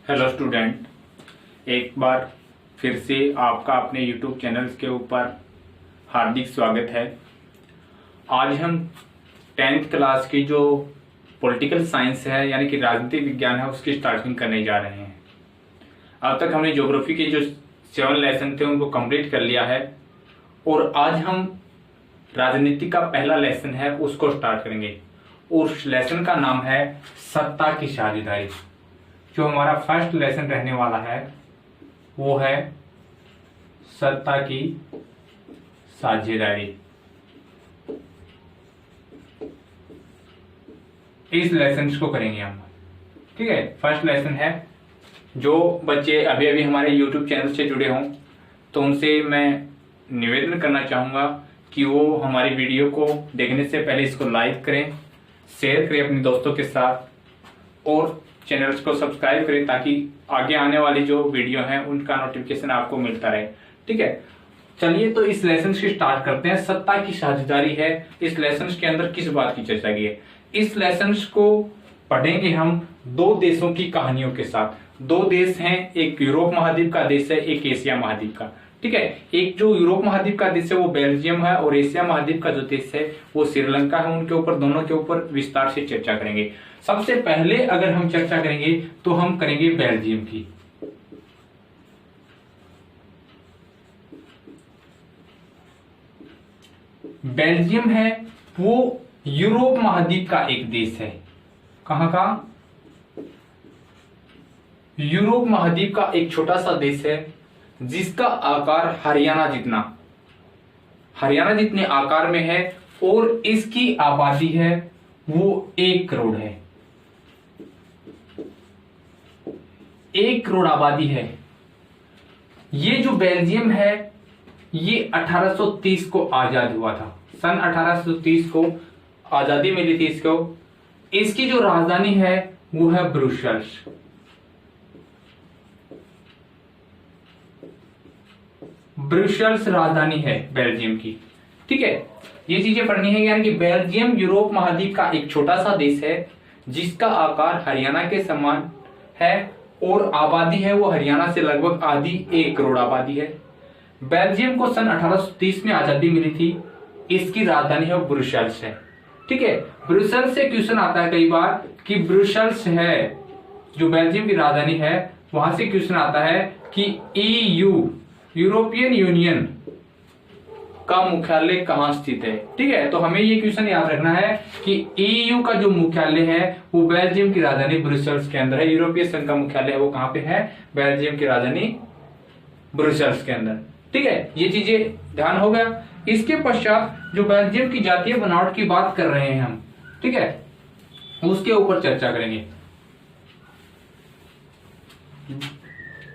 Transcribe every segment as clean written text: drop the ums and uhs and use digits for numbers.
Hello student, एक बार फिर से आपका अपने यूट्यूब चैनल्स के ऊपर हार्दिक स्वागत है। आज हम 10th क्लास की जो पॉलिटिकल साइंस है यानी कि राजनीतिक विज्ञान है उसकी स्टार्टिंग करने जा रहे हैं। अब तक हमने ज्योग्राफी के जो 7 लेसन थे उनको कंप्लीट कर लिया है और आज हम राजनीति का पहला लेसन है उसको स्टार्ट करेंगे। उस लेसन का नाम है सत्ता की साझेदारी। जो हमारा फर्स्ट लेसन रहने वाला है वो है सत्ता की साझेदारी। इस लेसन को करेंगे हम, ठीक है। फर्स्ट लेसन है। जो बच्चे अभी अभी हमारे यूट्यूब चैनल से जुड़े हों तो उनसे मैं निवेदन करना चाहूंगा कि वो हमारी वीडियो को देखने से पहले इसको लाइक करें, शेयर करें अपने दोस्तों के साथ और चैनल्स को सब्सक्राइब करें ताकि आगे आने वाली जो वीडियो हैं उनका नोटिफिकेशन आपको मिलता रहे, ठीक है। चलिए तो इस लेसन की स्टार्ट करते हैं। सत्ता की साझेदारी है। इस लेसन के अंदर किस बात की चर्चा की है? इस लेसन को पढ़ेंगे हम दो देशों की कहानियों के साथ। दो देश हैं, एक यूरोप महाद्वीप का देश है, एक एशिया महाद्वीप का, ठीक है। एक जो यूरोप महाद्वीप का देश है वो बेल्जियम है और एशिया महाद्वीप का जो देश है वो श्रीलंका है। उनके ऊपर, दोनों के ऊपर विस्तार से चर्चा करेंगे। सबसे पहले अगर हम चर्चा करेंगे तो हम करेंगे बेल्जियम की। बेल्जियम है वो यूरोप महाद्वीप का एक देश है। कहां का? यूरोप महाद्वीप का एक छोटा सा देश है जिसका आकार हरियाणा जितने आकार में है और इसकी आबादी है वो 1 करोड़ है। 1 करोड़ आबादी है। ये जो बेल्जियम है ये 1830 को आजाद हुआ था। सन 1830 को आजादी मिली थी इसको। इसकी जो राजधानी है वो है ब्रुसेल्स। ब्रुसेल्स राजधानी है बेल्जियम की, ठीक है। ये चीजें पढ़नी है, यानी कि बेल्जियम यूरोप महाद्वीप का एक छोटा सा देश है जिसका आकार हरियाणा के समान है और आबादी है वो हरियाणा से लगभग आधी, 1 करोड़ आबादी है। बेल्जियम को सन 1830 में आजादी मिली थी। इसकी राजधानी है ब्रुसेल्स है, ठीक है। ब्रुसेल्स से क्वेश्चन आता है कई बार कि ब्रुसेल्स है जो बेल्जियम की राजधानी है, वहां से क्वेश्चन आता है कि ईयू यूरोपियन यूनियन का मुख्यालय कहां स्थित है, ठीक है। तो हमें ये क्वेश्चन याद रखना है कि ईयू का जो मुख्यालय है वो बेल्जियम की राजधानी ब्रुसेल्स के अंदर है। यूरोपीय संघ का मुख्यालय है वो कहां पे है? बेल्जियम की राजधानी ब्रुसेल्स के अंदर, ठीक है। ये चीजें ध्यान हो गया। इसके पश्चात जो बेल्जियम की जातीय बनावट की बात कर रहे हैं हम, ठीक है, उसके ऊपर चर्चा करेंगे।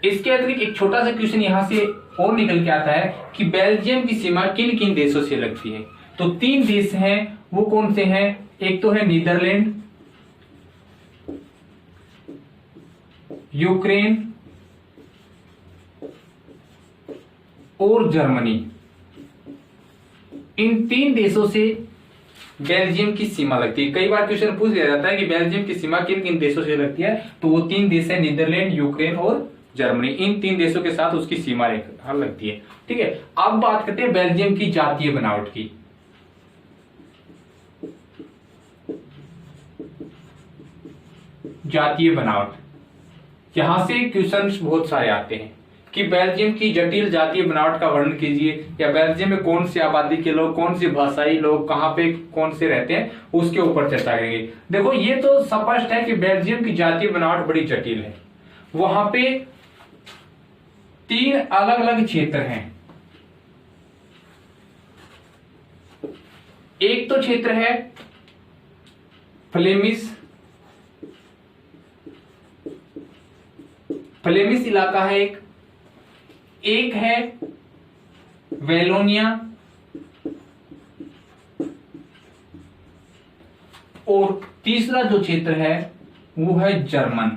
इसके अतिरिक्त एक छोटा सा क्वेश्चन यहां से और निकल के आता है कि बेल्जियम की सीमा किन किन देशों से लगती है। तो 3 देश हैं, वो कौन से हैं? एक तो है नीदरलैंड, यूक्रेन और जर्मनी। इन 3 देशों से बेल्जियम की सीमा लगती है। कई बार क्वेश्चन पूछ लिया जाता है कि बेल्जियम की सीमा किन किन देशों से लगती है, तो वो 3 देश है, नीदरलैंड, यूक्रेन और जर्मनी। इन 3 देशों के साथ उसकी सीमा रेखा लगती है, ठीक है। अब बात करते हैं बेल्जियम की जातीय बनावट की। जातीय बनावट, यहां से क्वेश्चंस बहुत सारे आते हैं कि बेल्जियम की जटिल जातीय बनावट का वर्णन कीजिए, या बेल्जियम में कौन सी आबादी के लोग, कौन सी भाषाई लोग, कहां पे कौन से रहते हैं, उसके ऊपर चर्चा करेंगे। देखो ये तो स्पष्ट है कि बेल्जियम की जातीय बनावट बड़ी जटिल है। वहां पे 3 अलग अलग क्षेत्र हैं। एक तो क्षेत्र है फ्लेमिश इलाका है, एक है वेलोनिया और तीसरा जो क्षेत्र है वो है जर्मन,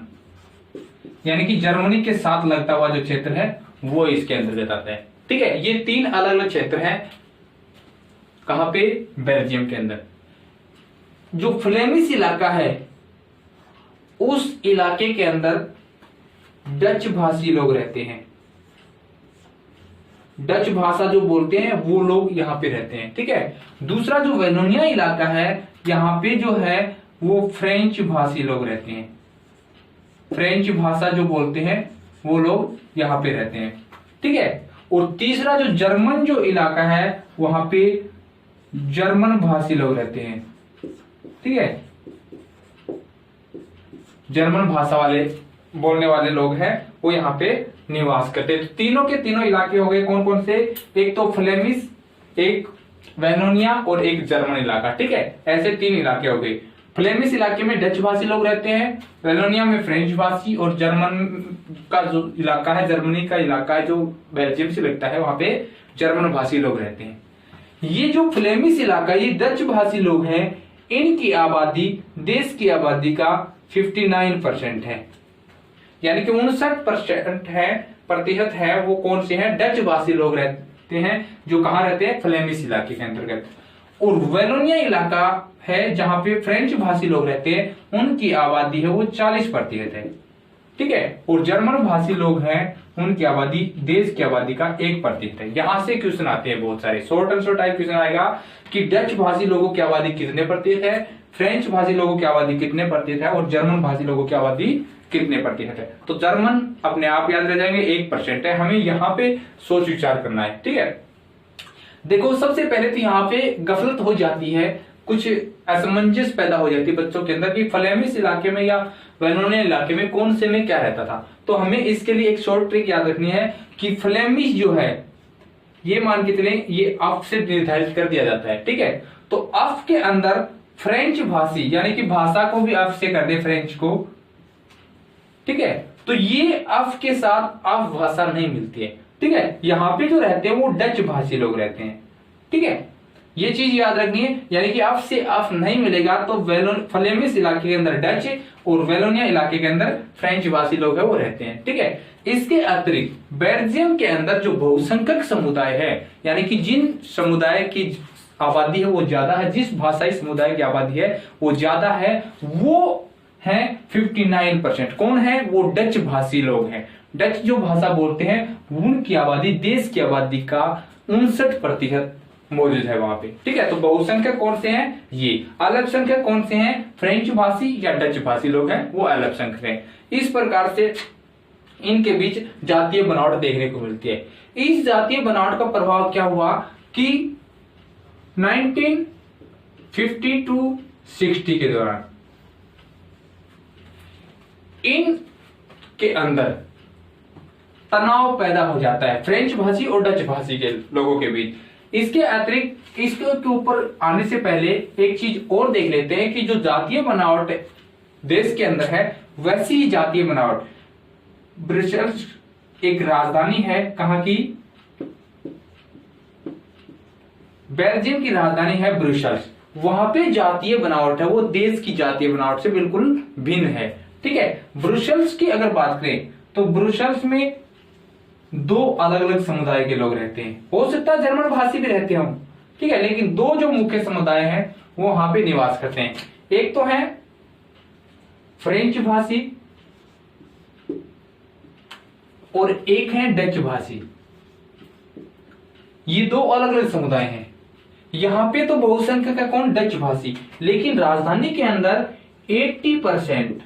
यानी कि जर्मनी के साथ लगता हुआ जो क्षेत्र है वो इसके अंतर्गत आता है, ठीक है। ये 3 अलग अलग क्षेत्र हैं। कहां पे? बेल्जियम के अंदर। जो फ्लेमिश इलाका है उस इलाके के अंदर डच भाषी लोग रहते हैं, डच भाषा जो बोलते हैं वो लोग यहाँ पे रहते हैं। ठीक है, दूसरा जो वेलोनिया इलाका है यहाँ पे जो है वो फ्रेंच भाषी लोग रहते हैं, फ्रेंच भाषा जो बोलते हैं वो लोग यहाँ पे रहते हैं। ठीक है, और तीसरा जो जर्मन जो इलाका है वहां पे जर्मन भाषी लोग रहते हैं। ठीक है, जर्मन भाषा वाले बोलने वाले लोग हैं वो यहाँ पे निवास करते हैं। तो तीनों के तीनों इलाके हो गए, कौन कौन से, एक तो फ्लेमिश, एक वेलोनिया और एक जर्मन इलाका। ठीक है, ऐसे तीन इलाके हो गए। फ्लेमिश इलाके में डच भाषी लोग रहते हैं, वेलोनिया में फ्रेंच भाषी, और जर्मन का जो इलाका है, जर्मनी का इलाका है जो बेल्जियम से लगता है, वहां पे जर्मन भाषी लोग रहते हैं। ये जो फ्लेमिश इलाका, ये डच भाषी लोग हैं, इनकी आबादी देश की आबादी का 59% है, यानी कि 59% है, प्रतिशत है वो कौन से हैं, डच भाषी लोग रहते हैं, जो कहां रहते हैं, फ्लेमिश इलाके के अंतर्गत। और वेलोनिया इलाका है जहां पे फ्रेंच भाषी लोग रहते हैं, उनकी आबादी है वो 40% है। ठीक है, और जर्मन भाषी लोग हैं, उनकी आबादी देश की आबादी का 1% है। यहां से क्वेश्चन आते हैं बहुत सारे, शॉर्ट आंसर टाइप क्वेश्चन आएगा कि डच भाषी लोगों की आबादी कितने प्रतिशत है, फ्रेंच भाषी लोगों की आबादी कितने प्रतिशत है, और जर्मन भाषी लोगों की आबादी कितने प्रतिशत है। तो जर्मन अपने आप याद रह जाएंगे, 1% है, हमें यहाँ पे सोच विचार करना है। ठीक है, देखो सबसे पहले तो यहाँ पे गफलत हो जाती है, कुछ असमंजस पैदा हो जाती है बच्चों के अंदर कि फ्लेमिश इलाके में या वेलोनिया इलाके में कौन से में क्या रहता था। तो हमें इसके लिए एक शॉर्ट ट्रिक याद रखनी है कि फ्लेमिश जो है ये मान के चले, ये अफ से निर्धारित कर दिया जाता है। ठीक है, तो अफ के अंदर फ्रेंच भाषी, यानी कि भाषा को भी अफ से कर दे, फ्रेंच को। ठीक है, तो ये अफ के साथ अफ भाषा नहीं मिलती है। ठीक है, यहाँ पे जो रहते हैं वो डच भाषी लोग रहते हैं। ठीक है, ये चीज याद रखनी है, यानी कि अफ से अफ नहीं मिलेगा तो फ्लेमिश इलाके के अंदर डच और वेलोनिया इलाके के अंदर फ्रेंच भाषी लोग है वो रहते हैं। ठीक है, इसके अतिरिक्त बेल्जियम के अंदर जो बहुसंख्यक समुदाय है, यानी कि जिन समुदाय की आबादी है वो ज्यादा है, जिस भाषाई समुदाय की आबादी है वो ज्यादा है, वो है 59%। कौन है वो, डच भाषी लोग हैं। डच जो भाषा बोलते हैं उनकी आबादी देश की आबादी का 59% मौजूद है वहां पे। ठीक है, तो बहुसंख्यक कौन से हैं, ये। अल्पसंख्यक कौन से हैं, फ्रेंच भाषी या डच भाषी लोग हैं वो अल्पसंख्यक हैं। इस प्रकार से इनके बीच जातीय बनावट देखने को मिलती है। इस जातीय बनावट का प्रभाव क्या हुआ कि 1950 to 60 के दौरान इन के अंदर तनाव पैदा हो जाता है फ्रेंच भाषी और डच भाषी के लोगों के बीच। इसके अतिरिक्त इसके ऊपर आने से पहले एक चीज और देख लेते हैं कि जो जातीय बनावट देश के अंदर है वैसी ही जातीय बनावट ब्रसेल्स एक राजधानी है, कहां की, बेल्जियम की राजधानी है ब्रुसेल्स। वहां पे जातीय बनावट है वो देश की जातीय बनावट से बिल्कुल भिन्न है। ठीक है, ब्रुसेल्स की अगर बात करें तो ब्रुसेल्स में दो अलग अलग समुदाय के लोग रहते हैं, हो सकता है जर्मन भाषी भी रहते हो। ठीक है, लेकिन दो जो मुख्य समुदाय हैं वो वहां पे निवास करते हैं। एक तो है फ्रेंच भाषी और एक है डच भाषी। ये दो अलग अलग समुदाय हैं। यहां पे तो बहुसंख्यक है कौन, डच भाषी, लेकिन राजधानी के अंदर 80%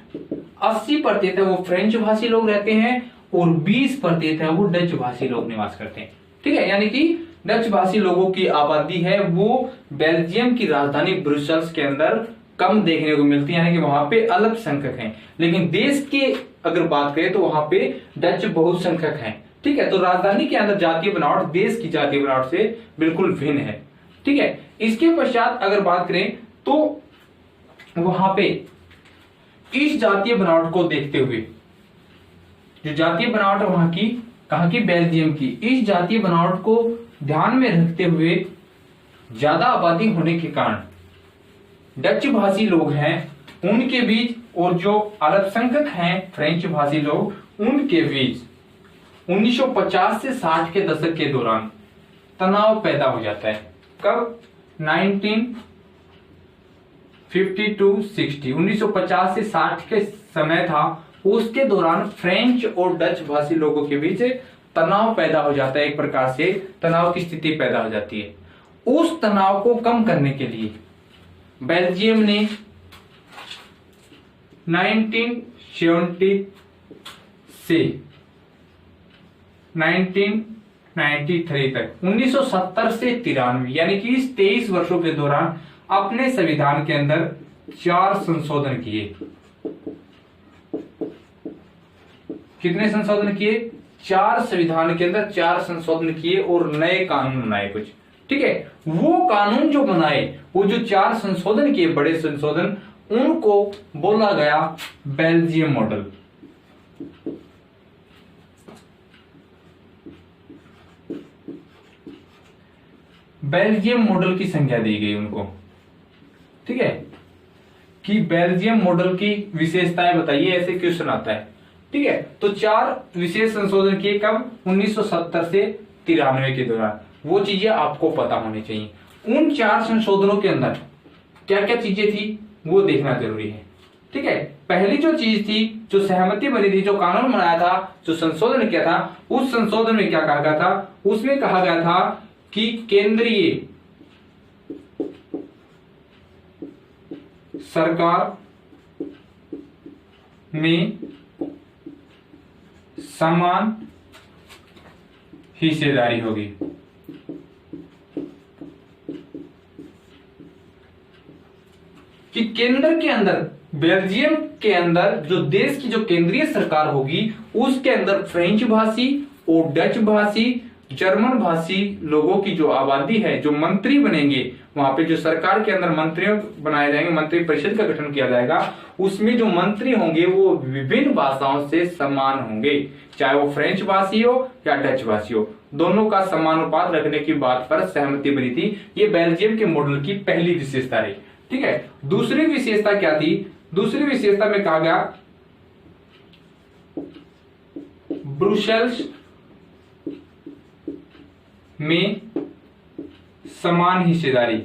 है वो फ्रेंच भाषी लोग रहते हैं और 20% है वो डच भाषी लोग निवास करते हैं। ठीक है, यानी कि डच भाषी लोगों की आबादी है वो बेल्जियम की राजधानी ब्रुसेल्स के अंदर कम देखने को मिलती है, यानी कि वहां पे अल्पसंख्यक हैं। लेकिन देश की अगर बात करें तो वहां पे डच बहुसंख्यक हैं। ठीक है, तो राजधानी के अंदर जातीय बनावट देश की जातीय बनावट से बिल्कुल भिन्न है। ठीक है, इसके पश्चात अगर बात करें तो वहां पे इस जातीय बनावट को देखते हुए, जो जातीय बनावट है वहां की, कहां की, बेल्जियम की, इस जातीय बनावट को ध्यान में रखते हुए ज्यादा आबादी होने के कारण डच भाषी लोग हैं उनके बीच और जो अल्पसंख्यक हैं फ्रेंच भाषी लोग उनके बीच 1950 से 60 के दशक के दौरान तनाव पैदा हो जाता है। कब, 1950 to 60, 1950 से 60 के समय था उसके दौरान फ्रेंच और डच भाषी लोगों के बीच तनाव पैदा हो जाता है, एक प्रकार से तनाव की स्थिति पैदा हो जाती है। उस तनाव को कम करने के लिए बेल्जियम ने 1970 से 1993 तक 1970 से 93 यानी कि इस 23 वर्षों के दौरान अपने संविधान के अंदर 4 संशोधन किए। कितने संशोधन किए? 4 संविधान के अंदर 4 संशोधन किए और नए कानून बनाए कुछ। ठीक है, वो कानून जो बनाए, वो जो 4 संशोधन किए, बड़े संशोधन, उनको बोला गया बेल्जियम मॉडल। बेल्जियम मॉडल की संज्ञा दी गई उनको। ठीक है, कि बेल्जियम मॉडल की विशेषताएं बताइए, ऐसे क्वेश्चन आता है। ठीक है, तो 4 विशेष संशोधन किए कब? 1970 से 93 के दौरान। वो चीजें आपको पता होनी चाहिए। उन 4 संशोधनों के अंदर क्या क्या चीजें थी वो देखना जरूरी है। ठीक है, पहली जो चीज थी, जो सहमति बनी थी, जो कानून बनाया था, जो संशोधन किया था, उस संशोधन में क्या कहा गया था? उसमें कहा गया था कि केंद्रीय सरकार में समान हिस्सेदारी होगी। कि केंद्र के अंदर, बेल्जियम के अंदर जो देश की जो केंद्रीय सरकार होगी, उसके अंदर फ्रेंच भाषी और डच भाषी, जर्मन भाषी लोगों की जो आबादी है, जो मंत्री बनेंगे, वहां पे जो सरकार के अंदर मंत्री बनाए जाएंगे, मंत्री परिषद का गठन किया जाएगा, उसमें जो मंत्री होंगे वो विभिन्न भाषाओं से समान होंगे, चाहे वो फ्रेंच भाषी हो या डच भाषी हो, दोनों का समानुपात रखने की बात पर सहमति बनी थी। ये बेल्जियम के मॉडल की पहली विशेषता रही। ठीक है, दूसरी विशेषता क्या थी? दूसरी विशेषता में कहा गया ब्रुसेल्स में समान हिस्सेदारी।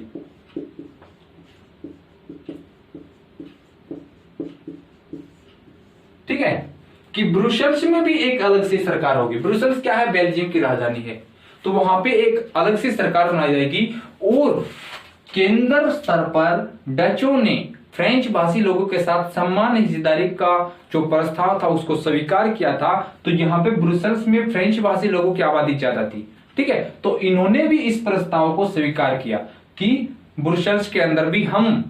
ठीक है, कि ब्रुसेल्स में भी एक अलग से सरकार होगी। ब्रुसेल्स क्या है? बेल्जियम की राजधानी है। तो वहां पे एक अलग से सरकार बनाई जाएगी और केंद्र स्तर पर डचों ने फ्रेंच भाषी लोगों के साथ समान हिस्सेदारी का जो प्रस्ताव था उसको स्वीकार किया था। तो यहाँ पे ब्रुसेल्स में फ्रेंच भाषी लोगों की आबादी ज्यादा थी। ठीक है, तो इन्होंने भी इस प्रस्ताव को स्वीकार किया कि ब्रुसेल्स के अंदर भी हम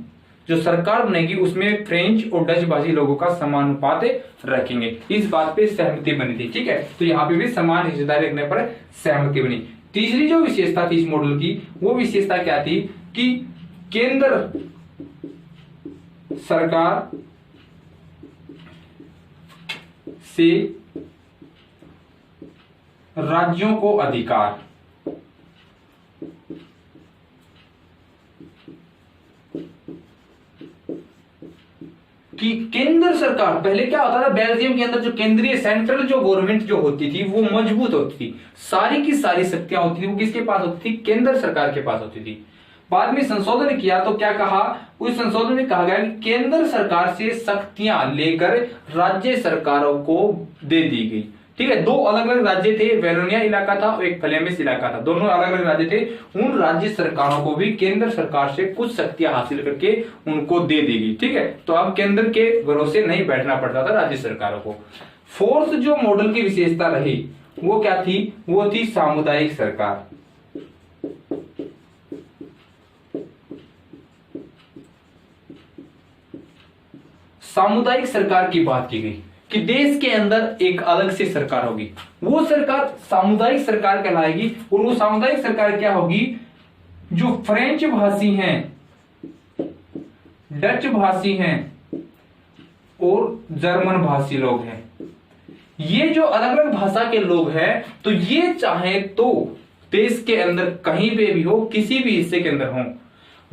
जो सरकार बनेगी उसमें फ्रेंच और डच भाषी लोगों का समानुपात रखेंगे। इस बात पे सहमति बनी थी। ठीक है, तो यहाँ पे भी समान हिस्सेदारी रखने पर सहमति बनी। तीसरी जो विशेषता थी इस मॉडल की, वो विशेषता क्या थी? कि केंद्र सरकार से राज्यों को अधिकार, कि केंद्र सरकार, पहले क्या होता था बेल्जियम के अंदर जो केंद्रीय सेंट्रल जो गवर्नमेंट जो होती थी वो मजबूत होती थी, सारी की सारी शक्तियां होती थी वो किसके पास होती थी? केंद्र सरकार के पास होती थी। बाद में संशोधन किया तो क्या कहा? उस संशोधन में कहा गया कि केंद्र सरकार से शक्तियां लेकर राज्य सरकारों को दे दी गई। ठीक है, 2 अलग अलग राज्य थे, वेलोनिया इलाका था और एक फ्लेमिश इलाका था, दोनों अलग अलग राज्य थे। उन राज्य सरकारों को भी केंद्र सरकार से कुछ शक्तियां हासिल करके उनको दे दी गई। ठीक है, तो अब केंद्र के भरोसे नहीं बैठना पड़ता था राज्य सरकारों को। फोर्थ जो मॉडल की विशेषता रही वो क्या थी? वो थी सामुदायिक सरकार। सामुदायिक सरकार की बात की गई कि देश के अंदर एक अलग से सरकार होगी, वो सरकार सामुदायिक सरकार कहलाएगी। और वो सामुदायिक सरकार क्या होगी? जो फ्रेंच भाषी हैं, डच भाषी हैं और जर्मन भाषी लोग हैं, ये जो अलग अलग भाषा के लोग हैं, तो ये चाहे तो देश के अंदर कहीं पे भी हो, किसी भी हिस्से के अंदर हो,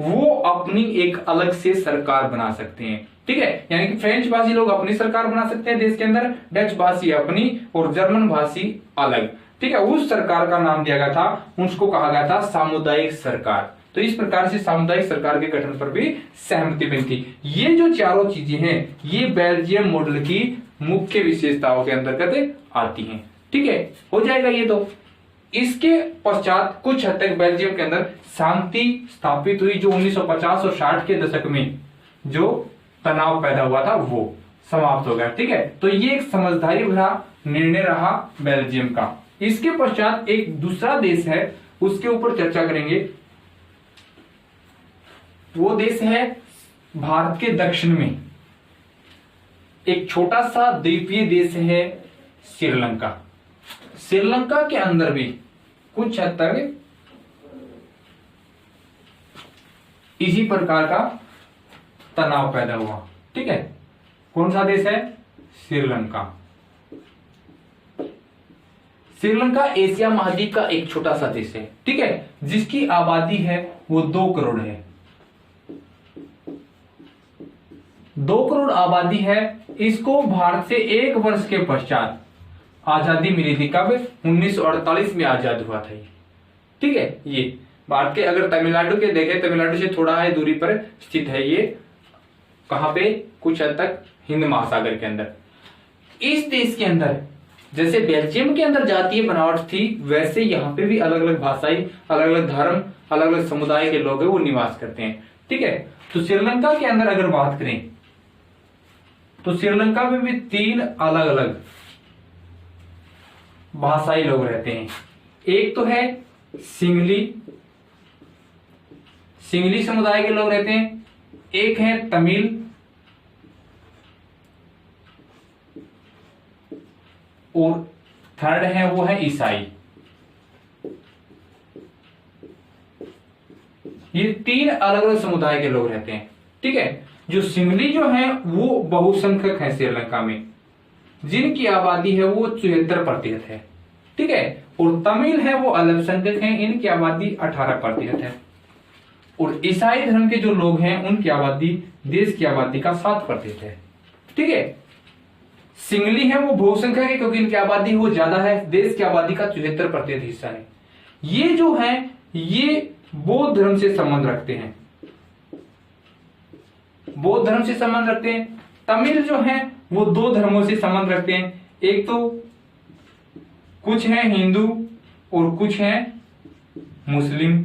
वो अपनी एक अलग से सरकार बना सकते हैं। ठीक है, यानी कि फ्रेंच भाषी लोग अपनी सरकार बना सकते हैं देश के अंदर, डच भाषी अपनी और जर्मन भाषी अलग। ठीक है, उस सरकार का नाम दिया गया था, उसको कहा गया था सामुदायिक सरकार। तो इस प्रकार से सामुदायिक सरकार के गठन पर भी सहमति बनी थी। ये जो चारों चीजें हैं ये बेल्जियम मॉडल की मुख्य विशेषताओं के अंतर्गत आती हैं। ठीक है, हो जाएगा ये। तो इसके पश्चात कुछ हद तक बेल्जियम के अंदर शांति स्थापित हुई। जो 1950 और 60 के दशक में जो तनाव पैदा हुआ था वो समाप्त हो गया। ठीक है, तो ये एक समझदारी भरा निर्णय रहा बेल्जियम का। इसके पश्चात एक दूसरा देश है, उसके ऊपर चर्चा करेंगे। वो देश है भारत के दक्षिण में एक छोटा सा द्वीपीय देश है श्रीलंका। श्रीलंका के अंदर भी कुछ हद तक इसी प्रकार का तनाव पैदा हुआ। ठीक है, कौन सा देश है? श्रीलंका। श्रीलंका एशिया महाद्वीप का एक छोटा सा देश है। ठीक है, जिसकी आबादी है वो 2 करोड़ है। 2 करोड़ आबादी है। इसको भारत से 1 वर्ष के पश्चात आजादी मिली थी। कब? 1948 में आजाद हुआ था ये। ठीक है, ये भारत के अगर तमिलनाडु के देखें, तमिलनाडु से थोड़ा है दूरी पर स्थित है ये। कहां पे? कुछ हद तक हिंद महासागर के अंदर। इस देश के अंदर जैसे बेल्जियम के अंदर जातीय बनावट थी, वैसे यहाँ पे भी अलग अलग भाषाई, अलग अलग धर्म, अलग अलग समुदाय के लोग हैं वो निवास करते हैं। ठीक है, तो श्रीलंका के अंदर अगर बात करें तो श्रीलंका में भी 3 अलग अलग भाषाई लोग रहते हैं। एक तो है सिंगली समुदाय के लोग रहते हैं, एक है तमिल, और थर्ड है वो है ईसाई। ये 3 अलग अलग समुदाय के लोग रहते हैं। ठीक है, जो सिंगली जो है वो बहुसंख्यक है श्रीलंका में, जिनकी आबादी है वो 74% है। ठीक है, और तमिल है वो अल्पसंख्यक हैं, इनकी आबादी 18% है। और ईसाई धर्म के जो लोग हैं उनकी आबादी देश की आबादी का 7% है। ठीक है, सिंगली है वो बहुसंख्यक है क्योंकि इनकी आबादी वो ज्यादा है, देश की आबादी का 74% हिस्सा है। ये जो है ये बौद्ध धर्म से संबंध रखते हैं, बौद्ध धर्म से संबंध रखते हैं। तमिल जो है वो 2 धर्मों से संबंध रखते हैं, एक तो कुछ है हिंदू और कुछ है मुस्लिम।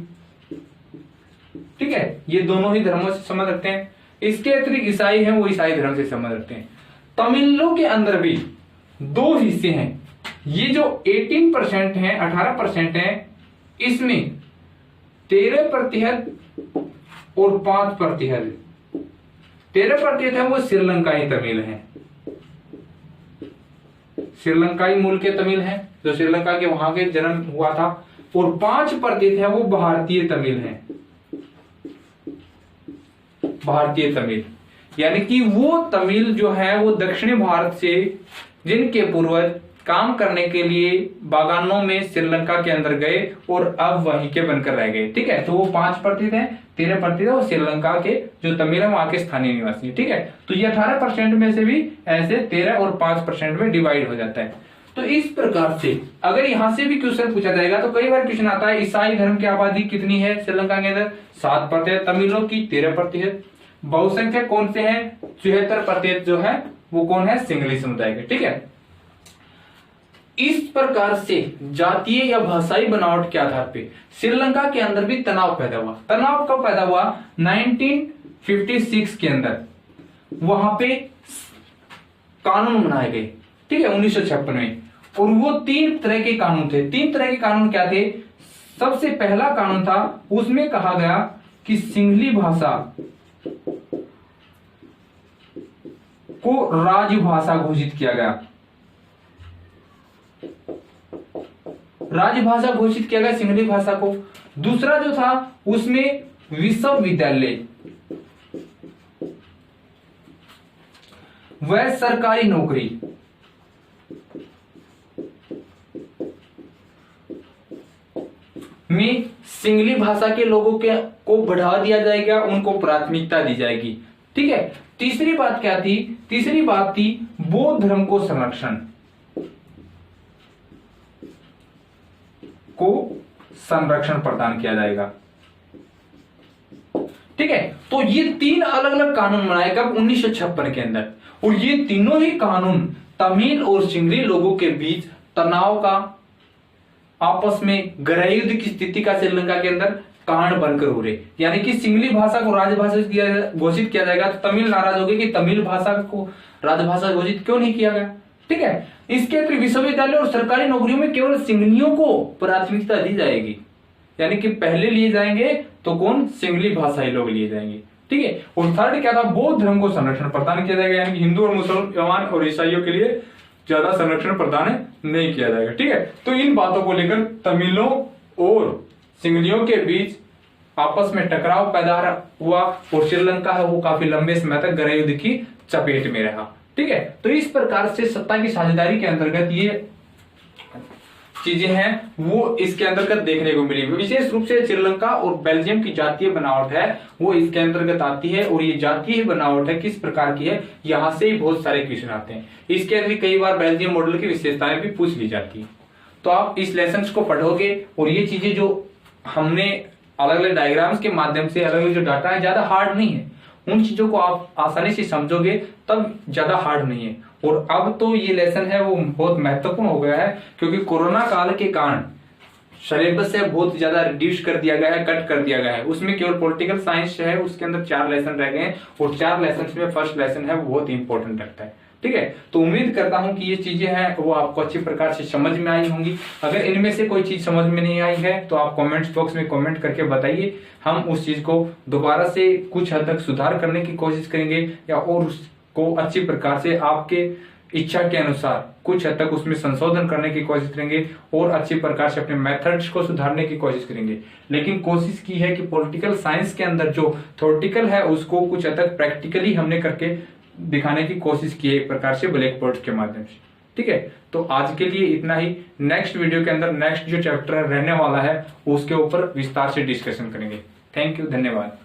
ठीक है, ये दोनों ही धर्मों से संबंध रखते हैं। इसके अतिरिक्त ईसाई है वो ईसाई धर्म से संबंध रखते हैं। तमिलों के अंदर भी 2 हिस्से हैं। ये जो 18% है, 18% है, इसमें 13% और 5%। 13% है वो श्रीलंकाई तमिल है, श्रीलंकाई मूल के तमिल है जो श्रीलंका के वहां के जन्म हुआ था, और 5% है वो भारतीय तमिल है। भारतीय तमिल यानी कि वो तमिल जो है वो दक्षिणी भारत से जिनके पूर्वज काम करने के लिए बागानों में श्रीलंका के अंदर गए और अब वहीं के बनकर रह गए। ठीक है, तो वो 5% है, 13% है वो श्रीलंका के जो तमिल है वहां के स्थानीय निवासी। ठीक है, तो ये 18% में से भी ऐसे 13 और 5% में डिवाइड हो जाता है। तो इस प्रकार से अगर यहां से भी क्वेश्चन पूछा जाएगा तो कई बार क्वेश्चन आता है ईसाई धर्म की आबादी कितनी है श्रीलंका के अंदर? 7%, तमिलों की 13%, बहुसंख्यक कौन से हैं? 74% जो है वो कौन है? सिंगली समुदाय के। ठीक है, इस प्रकार से जातीय या भाषाई बनावट के आधार पे श्रीलंका के अंदर भी तनाव पैदा हुआ। तनाव कब पैदा हुआ? 1956 के अंदर वहां पे कानून बनाए गए। ठीक है, 1956 में, और वो 3 तरह के कानून थे। 3 तरह के कानून क्या थे? सबसे पहला कानून था, उसमें कहा गया कि सिंगली भाषा को राजभाषा घोषित किया गया। राजभाषा घोषित किया गया सिंगली भाषा को। दूसरा जो था उसमें विश्वविद्यालय व सरकारी नौकरी में सिंगली भाषा के लोगों के को बढ़ावा दिया जाएगा, उनको प्राथमिकता दी जाएगी। ठीक है, तीसरी बात क्या थी? तीसरी बात थी बौद्ध धर्म को संरक्षण प्रदान किया जाएगा। ठीक है। तो ये 3 अलग अलग कानून बनाए कब 1956 के अंदर, और ये तीनों ही कानून तमिल और सिंगली लोगों के बीच तनाव का, आपस में गृह युद्ध की स्थिति का श्रीलंका के अंदर कारण बनकर हो रहे। यानी कि सिंगली भाषा को राजभाषा घोषित किया जाएगा तो तमिल नाराज हो गए कि तमिल भाषा को राजभाषा घोषित क्यों नहीं किया गया। ठीक है, इसके अतिरिक्त विश्वविद्यालय और सरकारी नौकरियों में केवल सिंगलियों को प्राथमिकता दी जाएगी, यानी कि पहले लिए जाएंगे तो कौन, सिंगली भाषाई लोग लिए जाएंगे। ठीक है, और थर्ड क्या था, बौद्ध धर्म को संरक्षण प्रदान किया जाएगा, यानी कि हिंदू और मुसलमान और ईसाइयों के लिए ज्यादा संरक्षण प्रदान नहीं किया जाएगा। ठीक है, तो इन बातों को लेकर तमिलों और सिंगलियों के बीच आपस में टकराव पैदा हुआ और श्रीलंका है वो काफी लंबे समय तक गृह युद्ध की चपेट में रहा। ठीक है, तो इस प्रकार से सत्ता की साझेदारी के अंतर्गत ये चीजें हैं वो इसके अंतर्गत देखने को मिली। विशेष रूप से श्रीलंका और बेल्जियम की जातीय बनावट है वो इसके अंतर्गत आती है, और ये जातीय बनावट है किस प्रकार की है, यहां से ही बहुत सारे क्वेश्चन आते हैं। इसके अंदर कई बार बेल्जियम मॉडल की विशेषताएं भी पूछ ली जाती है। तो आप इस लेसन को पढ़ोगे और ये चीजें जो हमने अलग अलग डायग्राम्स के माध्यम से अलग अलग जो डाटा है ज्यादा हार्ड नहीं है, उन चीजों को आप आसानी से समझोगे तब ज्यादा हार्ड नहीं है। और अब तो ये लेसन है वो बहुत महत्वपूर्ण हो गया है, क्योंकि कोरोना काल के कारण सिलेबस से बहुत ज्यादा रिड्यूस कर दिया गया है, कट कर दिया गया है। उसमें केवल पॉलिटिकल साइंस है, उसके अंदर 4 लेसन रह गए हैं, और 4 लेसन में फर्स्ट लेसन है वो बहुत इंपॉर्टेंट लगता है। ठीक है, तो उम्मीद करता हूं कि ये चीजें हैं वो आपको अच्छी प्रकार से समझ में आई होंगी। अगर इनमें से कोई चीज समझ में नहीं आई है तो आप कमेंट्स बॉक्स में कमेंट करके बताइए, हम उस चीज को दोबारा से कुछ हद तक सुधार करने की कोशिश करेंगे, या और उसको अच्छी प्रकार से आपके इच्छा के अनुसार कुछ हद तक उसमें संशोधन करने की कोशिश करेंगे, और अच्छी प्रकार से अपने मेथड्स को सुधारने की कोशिश करेंगे। लेकिन कोशिश की है कि पॉलिटिकल साइंस के अंदर जो थ्योरेटिकल है उसको कुछ हद तक प्रैक्टिकली हमने करके दिखाने की कोशिश की है, एक प्रकार से ब्लैक बोर्ड के माध्यम से। ठीक है, तो आज के लिए इतना ही। नेक्स्ट वीडियो के अंदर नेक्स्ट जो चैप्टर रहने वाला है उसके ऊपर विस्तार से डिस्कशन करेंगे। थैंक यू, धन्यवाद।